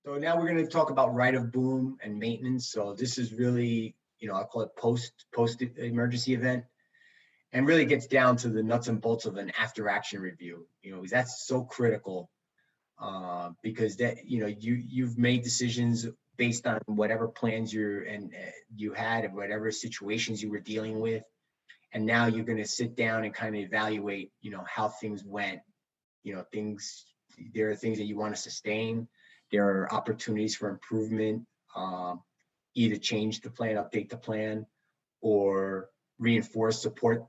So now we're going to talk about right of boom and maintenance. So this is really, I call it post emergency event, and really gets down to the nuts and bolts of an after action review. Because that's so critical, because that you've made decisions based on whatever plans you had and whatever situations you were dealing with, and now you're going to sit down and kind of evaluate how things went. Things There are things that you want to sustain. There are opportunities for improvement, either change the plan, update the plan, or reinforce, support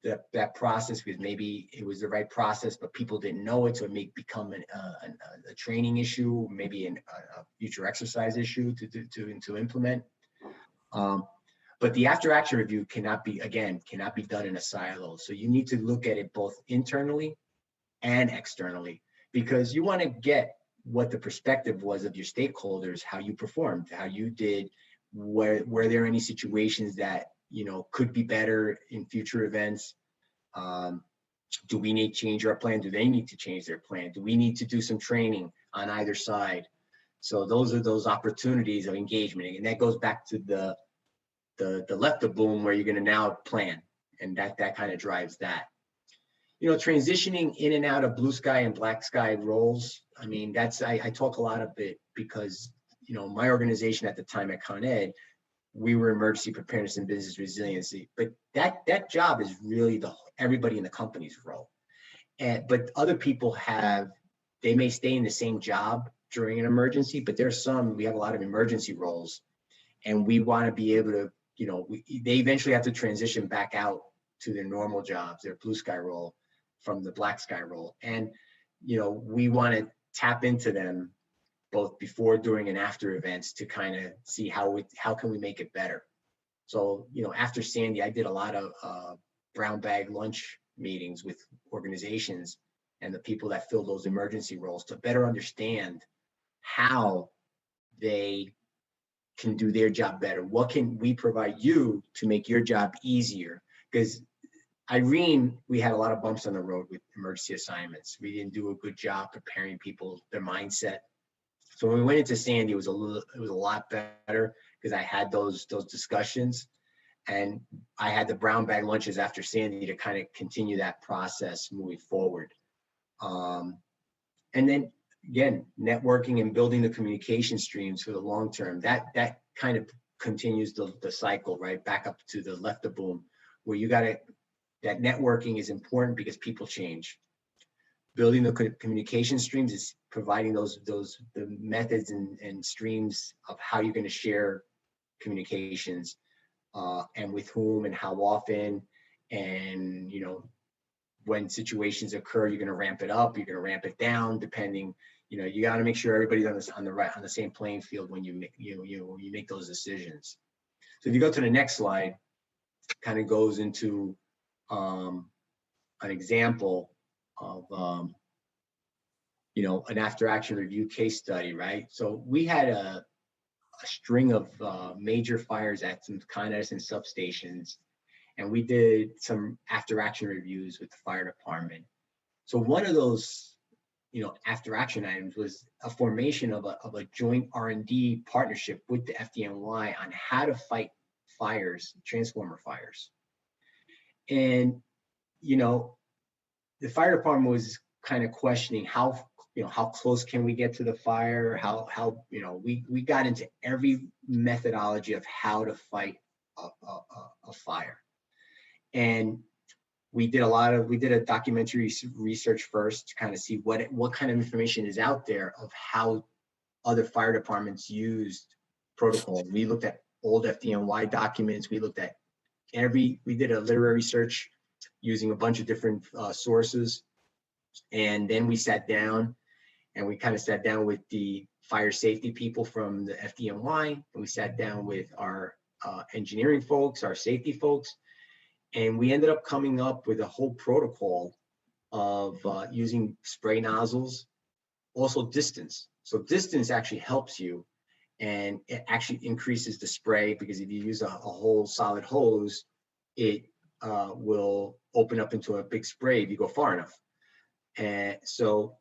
that process, because maybe it was the right process, but people didn't know it, so it may become a training issue, maybe a future exercise issue to implement. But the after action review cannot be done in a silo. So you need to look at it both internally and externally, because you want to get what the perspective was of your stakeholders, how you performed, how you did, were there any situations that could be better in future events? Do we need to change our plan? Do they need to change their plan? Do we need to do some training on either side? So those are those opportunities of engagement, and that goes back to the left of boom, where you're going to now plan, and that kind of drives that. Transitioning in and out of blue sky and black sky roles. I mean, I talk a lot of it because my organization at the time at Con Ed, we were emergency preparedness and business resiliency, but that job is really everybody in the company's role. But other people they may stay in the same job during an emergency, but we have a lot of emergency roles, and we want to be able to, they eventually have to transition back out to their normal jobs, their blue sky role from the black sky role. And, we want to tap into them both before, during, and after events to kind of see how can we make it better. So, after Sandy, I did a lot of brown bag lunch meetings with organizations and the people that fill those emergency roles to better understand how they can do their job better. What can we provide you to make your job easier? Because Irene, we had a lot of bumps on the road with emergency assignments. We didn't do a good job preparing people, their mindset. So when we went into Sandy, it was a lot better, because I had those discussions, and I had the brown bag lunches after Sandy to kind of continue that process moving forward. And then again, networking and building the communication streams for the long term. That kind of continues the cycle, right back up to the left of boom, where that networking is important because people change. Building the communication streams is providing the methods and streams of how you're going to share communications, and with whom and how often, and when situations occur, you're going to ramp it up, you're going to ramp it down, depending. You got to make sure everybody's on the same playing field when you make those decisions. So if you go to the next slide, kind of goes into an example of an after action review case study, right? So we had a string of major fires at some Con Edison substations, and we did some after action reviews with the fire department. So one of those after action items was a formation of a joint R&D partnership with the FDNY on how to fight fires, transformer fires. And the fire department was kind of questioning how close can we get to the fire, we got into every methodology of how to fight a fire. And we did a documentary research first to kind of see what kind of information is out there of how other fire departments used protocol. We looked at old FDNY documents. We did a literary search using a bunch of different sources. And then we sat down with the fire safety people from the FDNY, and we sat down with our engineering folks, our safety folks, and we ended up coming up with a whole protocol of using spray nozzles, also distance. So distance actually helps you, and it actually increases the spray, because if you use a whole solid hose, it will open up into a big spray if you go far enough. And so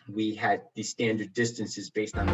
we had these standard distances based on